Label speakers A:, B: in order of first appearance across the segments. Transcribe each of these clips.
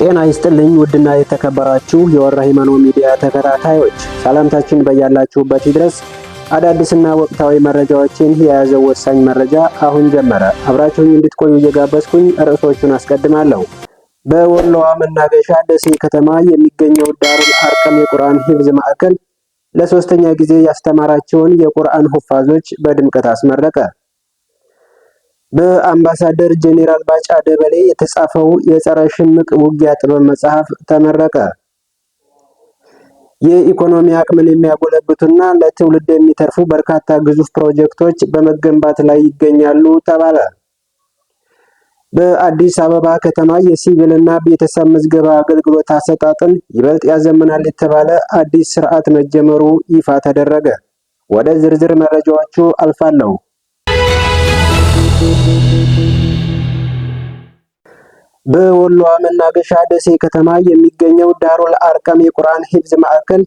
A: ጤና ይስጥልኝ ውድና የተከበራችሁ የወራ ሂማኖ ሚዲያ ተከታታዮች፣ ሰላምታችን በያላችሁበት ይድረስ። አዳዲስና ወቅታዊ መረጃዎችን የያዘው ወሳኝ መረጃ አሁን ጀመረ። አብራችሁኝ እንድትቆዩ እየጋበዝኩኝ ርዕሶቹን አስቀድማለሁ። በወሎዋ መናገሻ ደሴ ከተማ የሚገኘው ዳሩል አርቀም የቁርአን ሂፍዝ ማዕከል ለሶስተኛ ጊዜ ያስተማራቸውን የቁርአን ሁፋዞች በድምቀት አስመረቀ። በአምባሳደር ጄኔራል ባጫ ደበሌ የተጻፈው የጸረ ሽምቅ ውጊያ ጥበብ መጽሐፍ ተመረቀ። የኢኮኖሚ አቅምን የሚያጎለብቱና ለትውልድ የሚተርፉ በርካታ ግዙፍ ፕሮጀክቶች በመገንባት ላይ ይገኛሉ ተባለ። በአዲስ አበባ ከተማ የሲቪልና ቤተሰብ ምዝገባ አገልግሎት አሰጣጥን ይበልጥ ያዘምናል የተባለ አዲስ ስርዓት መጀመሩ ይፋ ተደረገ። ወደ ዝርዝር መረጃዎቹ አልፋለሁ። በወሎዋ መናገሻ ደሴ ከተማ የሚገኘው ዳሩል አርቀም የቁርአን ሂፍዝ ማዕከል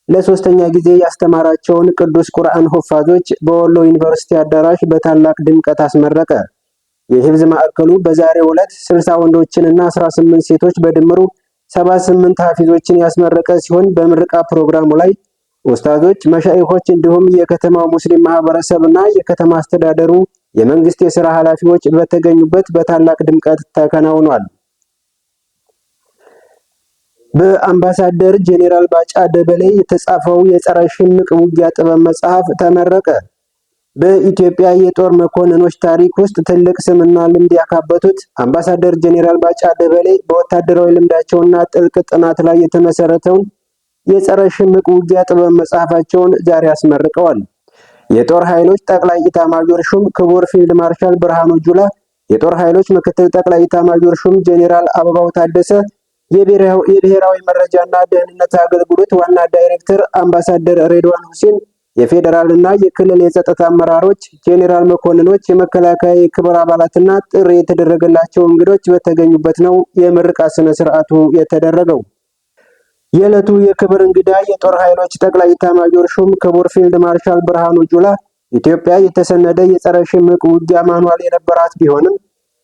A: ለሶስተኛ ጊዜ ያስተማራቸውን ቅዱስ ቁርአን ሁፋዞች በወሎ ዩኒቨርሲቲ አዳራሽ በታላቅ ድምቀት አስመረቀ። የሂፍዝ ማዕከሉ በዛሬው ዕለት 60 ወንዶችንና 18 ሴቶች በድምሩ 78 ሐፊዞችን ያስመረቀ ሲሆን በምርቃ ፕሮግራሙ ላይ ኡስታዞች፣ መሻይኾች እንዲሁም የከተማው ሙስሊም ማህበረሰብና የከተማ አስተዳደሩ የመንግስት የሥራ ኃላፊዎች በተገኙበት በታላቅ ድምቀት ተከናውኗል። በአምባሳደር ጄኔራል ባጫ ደበሌ የተጻፈው የጸረ ሽምቅ ውጊያ ጥበብ መጽሐፍ ተመረቀ። በኢትዮጵያ የጦር መኮንኖች ታሪክ ውስጥ ትልቅ ስምና ልምድ ያካበቱት አምባሳደር ጄኔራል ባጫ ደበሌ በወታደራዊ ልምዳቸውና ጥልቅ ጥናት ላይ የተመሰረተውን የጸረ ሽምቅ ውጊያ ጥበብ መጽሐፋቸውን ዛሬ አስመርቀዋል። የጦር ኃይሎች ጠቅላይ ኢታማዦር ሹም ክቡር ፊልድ ማርሻል ብርሃኑ ጁላ፣ የጦር ኃይሎች ምክትል ጠቅላይ ኢታማዦር ሹም ጄኔራል አበባው ታደሰ፣ የብሔራዊ መረጃና ደህንነት አገልግሎት ዋና ዳይሬክተር አምባሳደር ሬድዋን ሁሴን፣ የፌዴራልና የክልል የጸጥታ አመራሮች፣ ጄኔራል መኮንኖች፣ የመከላከያ የክብር አባላትና ጥሪ የተደረገላቸው እንግዶች በተገኙበት ነው የምርቃት ስነ ስርዓቱ የተደረገው። የዕለቱ የክብር እንግዳ የጦር ኃይሎች ጠቅላይ ኢታማዦር ሹም ክቡር ፊልድ ማርሻል ብርሃኑ ጁላ ኢትዮጵያ የተሰነደ የጸረ ሽምቅ ውጊያ ማንዋል የነበራት ቢሆንም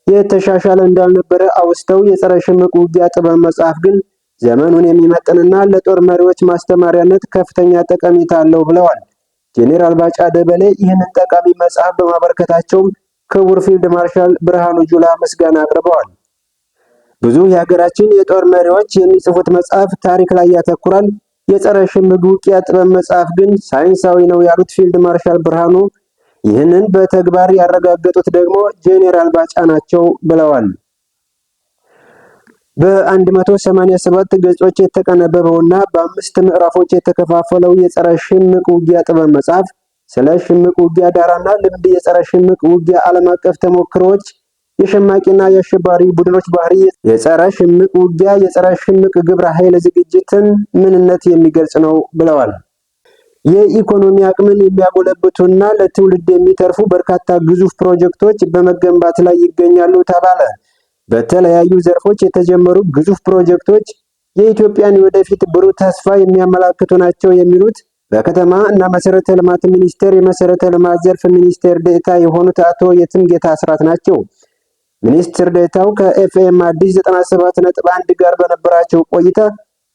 A: የተሻሻለ እንዳልነበረ አውስተው የጸረ ሽምቅ ውጊያ ጥበብ መጽሐፍ ግን ዘመኑን የሚመጥንና ለጦር መሪዎች ማስተማሪያነት ከፍተኛ ጠቀሜታ አለው ብለዋል። ጄኔራል ባጫ ደበሌ ይህንን ጠቃሚ መጽሐፍ በማበርከታቸውም ክቡር ፊልድ ማርሻል ብርሃኑ ጁላ ምስጋና አቅርበዋል። ብዙ የሀገራችን የጦር መሪዎች የሚጽፉት መጽሐፍ ታሪክ ላይ ያተኩራል። የጸረ ሽምቅ ውጊያ ጥበብ መጽሐፍ ግን ሳይንሳዊ ነው ያሉት ፊልድ ማርሻል ብርሃኑ ይህንን በተግባር ያረጋገጡት ደግሞ ጄኔራል ባጫ ናቸው ብለዋል። በ187 ገጾች የተቀነበበውና በ5 ምዕራፎች የተከፋፈለው የጸረ ሽምቅ ውጊያ ጥበብ መጽሐፍ ስለ ሽምቅ ውጊያ ዳራና ልምድ፣ የጸረ ሽምቅ ውጊያ ዓለም አቀፍ ተሞክሮዎች፣ የሸማቂና የአሸባሪ ቡድኖች ባህሪ፣ የጸረ ሽምቅ ውጊያ የጸረ ሽምቅ ግብረ ኃይል ዝግጅትን ምንነት የሚገልጽ ነው ብለዋል። የኢኮኖሚ አቅምን የሚያጎለብቱና ለትውልድ የሚተርፉ በርካታ ግዙፍ ፕሮጀክቶች በመገንባት ላይ ይገኛሉ ተባለ። በተለያዩ ዘርፎች የተጀመሩ ግዙፍ ፕሮጀክቶች የኢትዮጵያን ወደፊት ብሩህ ተስፋ የሚያመላክቱ ናቸው የሚሉት በከተማ እና መሰረተ ልማት ሚኒስቴር የመሰረተ ልማት ዘርፍ ሚኒስቴር ዴኤታ የሆኑት አቶ የትምጌታ አስራት ናቸው። ሚኒስትር ዴኤታው ከኤፍኤም አዲስ 97.1 ጋር በነበራቸው ቆይታ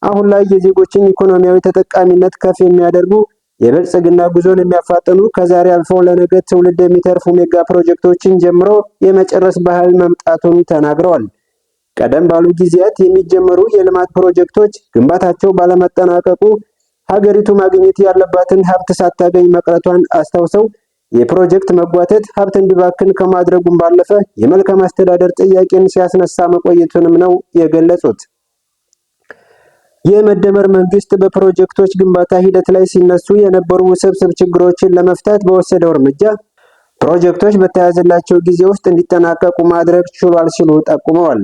A: አሁን ላይ የዜጎችን ኢኮኖሚያዊ ተጠቃሚነት ከፍ የሚያደርጉ የብልጽግና ጉዞን የሚያፋጥኑ ከዛሬ አልፈው ለነገ ትውልድ የሚተርፉ ሜጋ ፕሮጀክቶችን ጀምሮ የመጨረስ ባህል መምጣቱን ተናግረዋል። ቀደም ባሉ ጊዜያት የሚጀመሩ የልማት ፕሮጀክቶች ግንባታቸው ባለመጠናቀቁ ሀገሪቱ ማግኘት ያለባትን ሀብት ሳታገኝ መቅረቷን አስታውሰው የፕሮጀክት መጓተት ሀብት እንዲባክን ከማድረጉም ባለፈ የመልካም አስተዳደር ጥያቄን ሲያስነሳ መቆየቱንም ነው የገለጹት። የመደመር መንግስት በፕሮጀክቶች ግንባታ ሂደት ላይ ሲነሱ የነበሩ ውስብስብ ችግሮችን ለመፍታት በወሰደው እርምጃ ፕሮጀክቶች በተያዘላቸው ጊዜ ውስጥ እንዲጠናቀቁ ማድረግ ችሏል ሲሉ ጠቁመዋል።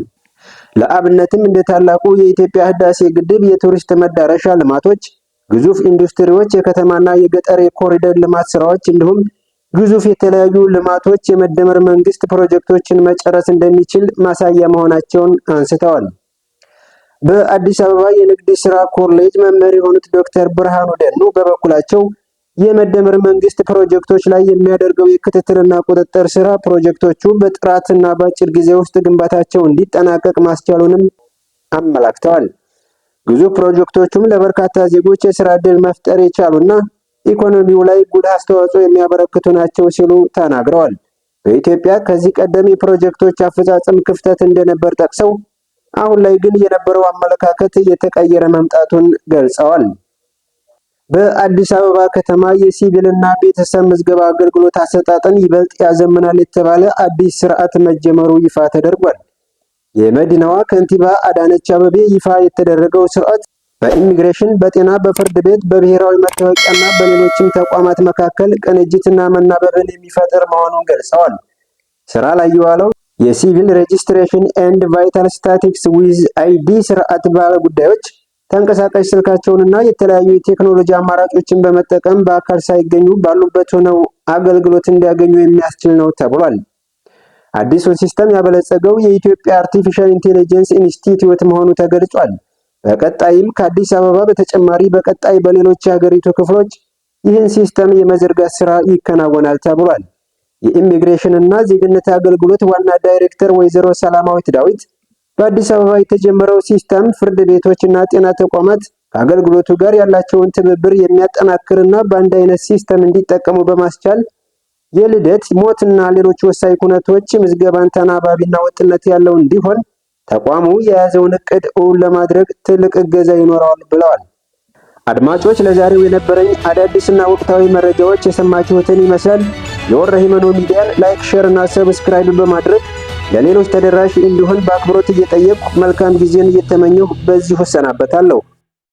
A: ለአብነትም እንደ ታላቁ የኢትዮጵያ ህዳሴ ግድብ የቱሪስት መዳረሻ ልማቶች፣ ግዙፍ ኢንዱስትሪዎች፣ የከተማና የገጠር የኮሪደር ልማት ስራዎች እንዲሁም ግዙፍ የተለያዩ ልማቶች የመደመር መንግስት ፕሮጀክቶችን መጨረስ እንደሚችል ማሳያ መሆናቸውን አንስተዋል። በአዲስ አበባ የንግድ ስራ ኮሌጅ መምህር የሆኑት ዶክተር ብርሃኑ ደኑ በበኩላቸው የመደመር መንግስት ፕሮጀክቶች ላይ የሚያደርገው የክትትልና ቁጥጥር ስራ ፕሮጀክቶቹ በጥራትና በአጭር ጊዜ ውስጥ ግንባታቸው እንዲጠናቀቅ ማስቻሉንም አመላክተዋል። ግዙፍ ፕሮጀክቶቹም ለበርካታ ዜጎች የስራ ዕድል መፍጠር የቻሉና ኢኮኖሚው ላይ ጉልህ አስተዋጽኦ የሚያበረክቱ ናቸው ሲሉ ተናግረዋል። በኢትዮጵያ ከዚህ ቀደም የፕሮጀክቶች አፈጻጸም ክፍተት እንደነበር ጠቅሰው አሁን ላይ ግን የነበረው አመለካከት እየተቀየረ መምጣቱን ገልጸዋል። በአዲስ አበባ ከተማ የሲቪልና ቤተሰብ ምዝገባ አገልግሎት አሰጣጥን ይበልጥ ያዘምናል የተባለ አዲስ ስርዓት መጀመሩ ይፋ ተደርጓል። የመዲናዋ ከንቲባ አዳነች አቤቤ ይፋ የተደረገው ስርዓት በኢሚግሬሽን፣ በጤና፣ በፍርድ ቤት፣ በብሔራዊ መታወቂያና በሌሎችም ተቋማት መካከል ቅንጅትና መናበብን የሚፈጥር መሆኑን ገልጸዋል። ስራ ላይ የዋለው የሲቪል ሬጂስትሬሽን ኤንድ ቫይታል ስታቲክስ ዊዝ አይዲ ስርዓት ባለ ጉዳዮች ተንቀሳቃሽ ስልካቸውንና የተለያዩ የቴክኖሎጂ አማራጮችን በመጠቀም በአካል ሳይገኙ ባሉበት ሆነው አገልግሎት እንዲያገኙ የሚያስችል ነው ተብሏል። አዲሱ ሲስተም ያበለጸገው የኢትዮጵያ አርቲፊሻል ኢንቴሊጀንስ ኢንስቲትዩት መሆኑ ተገልጿል። በቀጣይም ከአዲስ አበባ በተጨማሪ በቀጣይ በሌሎች የሀገሪቱ ክፍሎች ይህን ሲስተም የመዘርጋት ስራ ይከናወናል ተብሏል። የኢሚግሬሽን እና ዜግነት አገልግሎት ዋና ዳይሬክተር ወይዘሮ ሰላማዊት ዳዊት በአዲስ አበባ የተጀመረው ሲስተም ፍርድ ቤቶች እና ጤና ተቋማት ከአገልግሎቱ ጋር ያላቸውን ትብብር የሚያጠናክርና በአንድ አይነት ሲስተም እንዲጠቀሙ በማስቻል የልደት፣ ሞትና ሌሎች ወሳኝ ኩነቶች ምዝገባን ተናባቢና ወጥነት ያለው እንዲሆን ተቋሙ የያዘውን እቅድ እውን ለማድረግ ትልቅ እገዛ ይኖረዋል ብለዋል። አድማጮች፣ ለዛሬው የነበረኝ አዳዲስና ወቅታዊ መረጃዎች የሰማችሁትን ይመስላል። የወረ ሂመኖ ሚዲያን ላይክ፣ ሼር እና ሰብስክራይብ በማድረግ ለሌሎች ተደራሽ እንዲሆን በአክብሮት እየጠየቅኩ መልካም ጊዜን እየተመኘሁ በዚሁ እሰናበታለሁ።